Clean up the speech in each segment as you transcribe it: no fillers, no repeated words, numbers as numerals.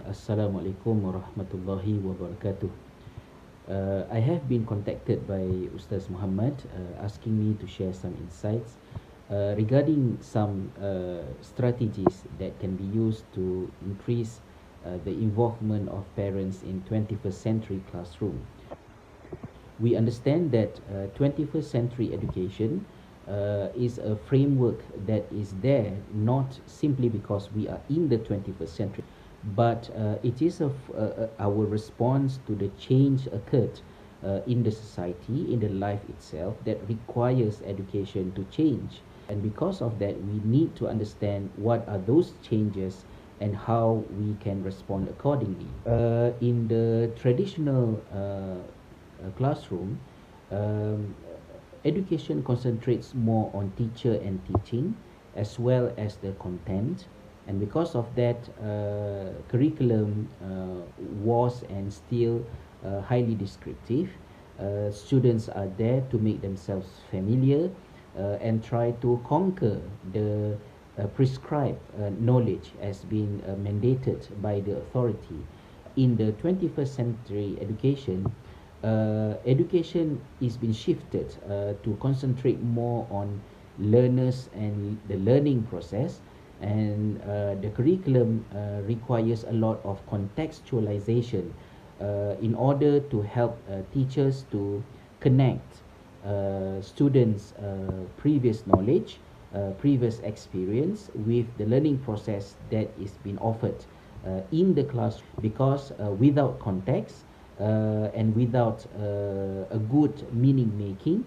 Assalamualaikum warahmatullahi wabarakatuh. I have been contacted by Ustaz Muhammad asking me to share some insights regarding some strategies that can be used to increase the involvement of parents in 21st century classroom. We understand that 21st century education is a framework that is there not simply because we are in the 21st century, but it is our response to the change occurred in the society, in the life itself, that requires education to change. And because of that, we need to understand what are those changes and how we can respond accordingly. In the traditional classroom, um, education concentrates more on teacher and teaching as well as the content, and because of that, curriculum was and still highly descriptive. Students are there to make themselves familiar and try to conquer the prescribed knowledge as being mandated by the authority. In the 21st century education is being shifted to concentrate more on learners and the learning process, and the curriculum requires a lot of contextualization in order to help teachers to connect students' previous knowledge, previous experience with the learning process that is being offered in the class, because without context and without a good meaning making,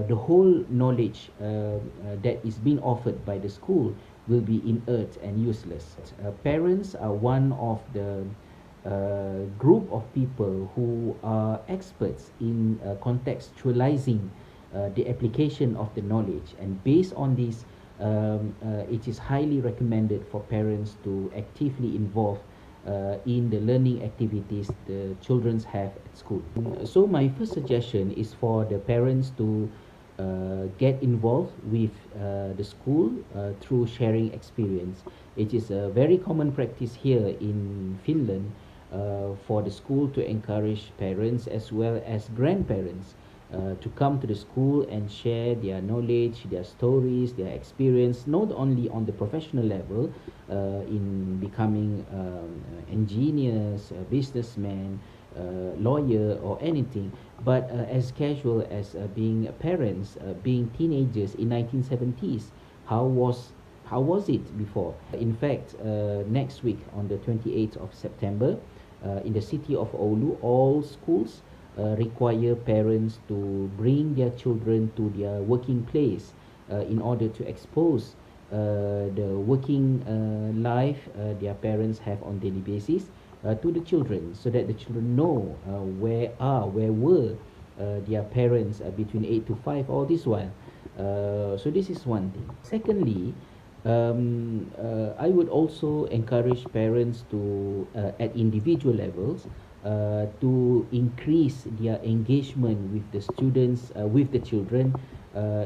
the whole knowledge that is being offered by the school will be inert and useless. Parents are one of the group of people who are experts in contextualizing the application of the knowledge, and based on this, it is highly recommended for parents to actively involve in the learning activities the children have at school. So my first suggestion is for the parents to get involved with the school through sharing experience. It is a very common practice here in Finland for the school to encourage parents as well as grandparents to come to the school and share their knowledge, their stories, their experience, not only on the professional level in becoming engineers, businessmen, lawyer, or anything, but as casual as being parents, being teenagers in 1970s. How was it before? In fact, next week on the 28th of September, in the city of Oulu, all schools require parents to bring their children to their working place in order to expose the working life their parents have on daily basis to the children, so that the children know where were their parents between 8 to 5 all this while. So this is one thing. Secondly, I would also encourage parents to, at individual levels, to increase their engagement with the students, with the children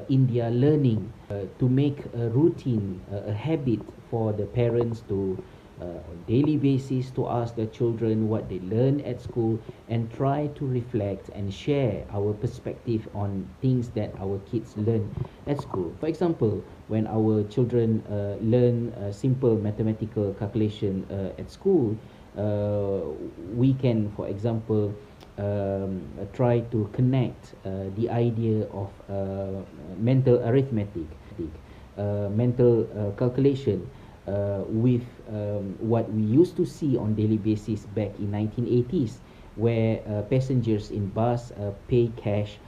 in their learning, to make a routine, a habit for the parents to on daily basis to ask their children what they learn at school, and try to reflect and share our perspective on things that our kids learn at school. For example, when our children learn simple mathematical calculation at school, we can, for example, try to connect the idea of mental arithmetic, mental calculation, with what we used to see on daily basis back in 1980s, where passengers in bus pay cash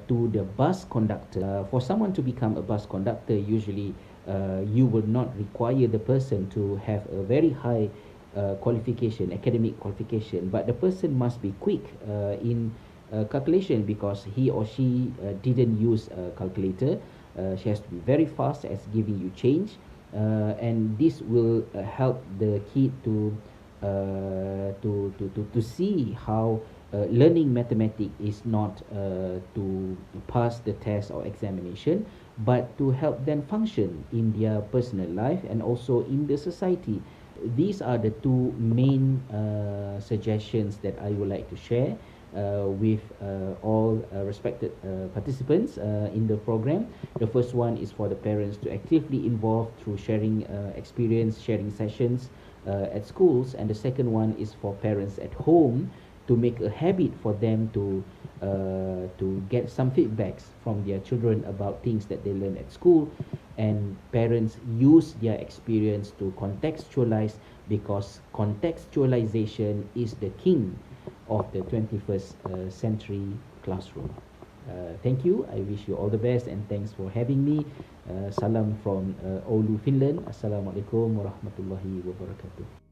to the bus conductor. For someone to become a bus conductor, usually you will not require the person to have a very high qualification, academic qualification, but the person must be quick in calculation, because he or she didn't use a calculator. She has to be very fast as giving you change, and this will help the kid to see how learning mathematics is not to pass the test or examination, but to help them function in their personal life and also in the society. These are the two main suggestions that I would like to share with all respected participants in the program. The first one is for the parents to actively involve through sharing experience, sharing sessions at schools, and the second one is for parents at home to make a habit for them to get some feedbacks from their children about things that they learn at school, and parents use their experience to contextualize, because contextualization is the king of the 21st century classroom. Thank you. I wish you all the best and thanks for having me. Salam from Oulu, Finland. Assalamualaikum warahmatullahi wabarakatuh.